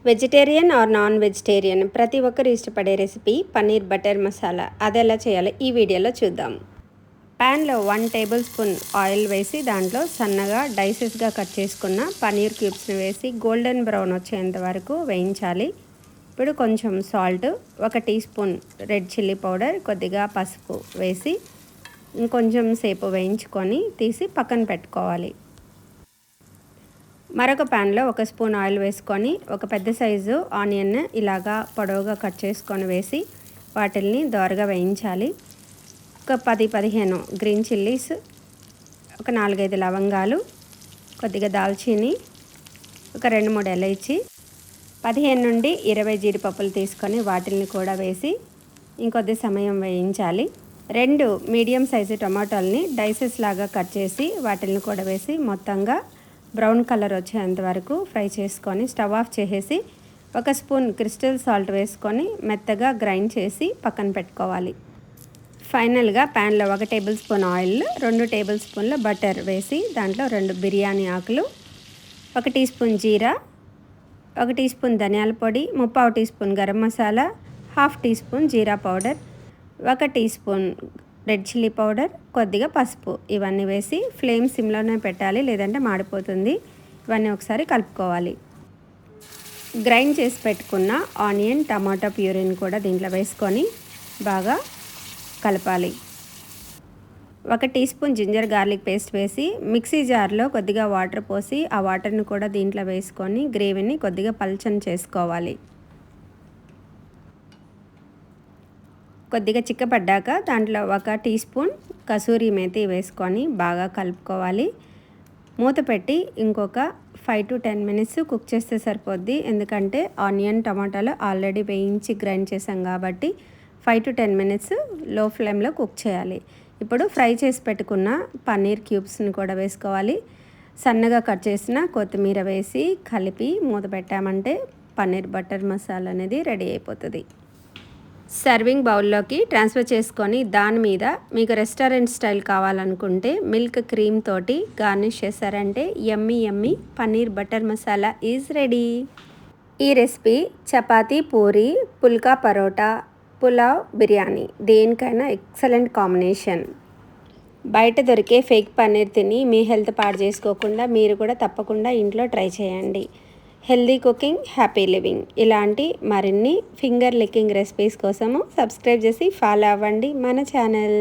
Vegetarian are non vegetarian ప్రతి ఒక్కరు ఇష్టపడే రెసిపీ పన్నీర్ బటర్ మసాలా. అది ఎలా చేయాలో ఈ వీడియోలో చూద్దాం. ప్యాన్లో 1 టేబుల్ స్పూన్ ఆయిల్ వేసి దాంట్లో సన్నగా డైసెస్గా కట్ చేసుకున్న పన్నీర్ క్యూబ్స్ని వేసి గోల్డెన్ బ్రౌన్ వచ్చేంత వరకు వేయించాలి. ఇప్పుడు కొంచెం salt, 1 teaspoon red chilli powder, కొద్దిగా పసుపు వేసి ఇంకొంచెం సేపు వేయించుకొని తీసి పక్కన పెట్టుకోవాలి. మరొక ప్యాన్లో 1 స్పూన్ ఆయిల్ వేసుకొని ఒక పెద్ద సైజు ఆనియన్ ఇలాగా పొడవుగా కట్ చేసుకొని వేసి వాటిల్ని దోరగా వేయించాలి. ఒక 10-15 గ్రీన్ చిల్లీస్, ఒక 4-5 లవంగాలు, కొద్దిగా దాల్చీని, ఒక 2-3 ఇలాచీ, 15 నుండి 20 జీడిపప్పులు తీసుకొని వాటిల్ని కూడా వేసి ఇంకొద్ది సమయం వేయించాలి. 2 మీడియం సైజు టమాటాలని డైసెస్ లాగా కట్ చేసి వాటిల్ని కూడా వేసి మొత్తంగా బ్రౌన్ కలర్ వచ్చేంత వరకు ఫ్రై చేసుకొని స్టవ్ ఆఫ్ చేసేసి 1 స్పూన్ క్రిస్టల్ సాల్ట్ వేసుకొని మెత్తగా గ్రైండ్ చేసి పక్కన పెట్టుకోవాలి. ఫైనల్గా ప్యాన్లో 1 టేబుల్ స్పూన్ ఆయిల్, 2 టేబుల్ స్పూన్ల బటర్ వేసి దాంట్లో 2 బిర్యానీ ఆకులు, 1 టీ స్పూన్ జీరా, 1 టీ స్పూన్ ధనియాల పొడి, 1/2 teaspoon garam masala, 1/2 teaspoon జీరా powder, 1 teaspoon red chilli powder, కొద్దిగా పసుపు ఇవన్నీ వేసి ఫ్లేమ్ సిమ్లోనే పెట్టాలి, లేదంటే మాడిపోతుంది. ఇవన్నీ ఒకసారి కలుపుకోవాలి. గ్రైండ్ చేసి పెట్టుకున్న ఆనియన్ టమాటా ప్యూరీని కూడా దీంట్లో వేసుకొని బాగా కలపాలి. 1 teaspoon ginger garlic paste వేసి మిక్సీ జార్లో కొద్దిగా వాటర్ పోసి ఆ వాటర్ని కూడా దీంట్లో వేసుకొని గ్రేవీని కొద్దిగా పల్చని చేసుకోవాలి. కొద్దిగా చిక్కపడ్డాక దాంట్లో 1 టీ స్పూన్ కసూరి మేతి వేసుకొని బాగా కలుపుకోవాలి. మూత పెట్టి ఇంకొక 5 to 10 మినిట్స్ కుక్ చేస్తే సరిపోద్ది. ఎందుకంటే ఆనియన్ టమాటాలు ఆల్రెడీ వేయించి గ్రైండ్ చేసాం కాబట్టి 5 to 10 మినిట్స్ లో ఫ్లేమ్లో కుక్ చేయాలి. ఇప్పుడు ఫ్రై చేసి పెట్టుకున్న పన్నీర్ క్యూబ్స్ని కూడా వేసుకోవాలి. సన్నగా కట్ చేసిన కొత్తిమీర వేసి కలిపి మూత పెట్టామంటే పన్నీర్ బటర్ మసాలా అనేది రెడీ అయిపోతుంది. సర్వింగ్ బౌల్లోకి ట్రాన్స్ఫర్ చేసుకొని దాని మీద మీకు రెస్టారెంట్ స్టైల్ కావాలనుకుంటే మిల్క్ క్రీమ్ తోటి గార్నిష్ చేశారంటే yummy paneer butter masala is ready. ఈ రెసిపీ చపాతీ, పూరి, పుల్కా పరోటా, పులావ్, బిర్యానీ దేనికైనా ఎక్సలెంట్ కాంబినేషన్. బయట దొరికే ఫేక్ పన్నీర్ తిని మీ హెల్త్ పాడు చేసుకోకుండా మీరు కూడా తప్పకుండా ఇంట్లో ట్రై చేయండి. హెల్దీ కుకింగ్, హ్యాపీ లివింగ్ ఇలాంటి మరిన్ని ఫింగర్ లికింగ్ రెసిపీస్ కోసము సబ్స్క్రైబ్ చేసి ఫాలో అవ్వండి మన ఛానల్.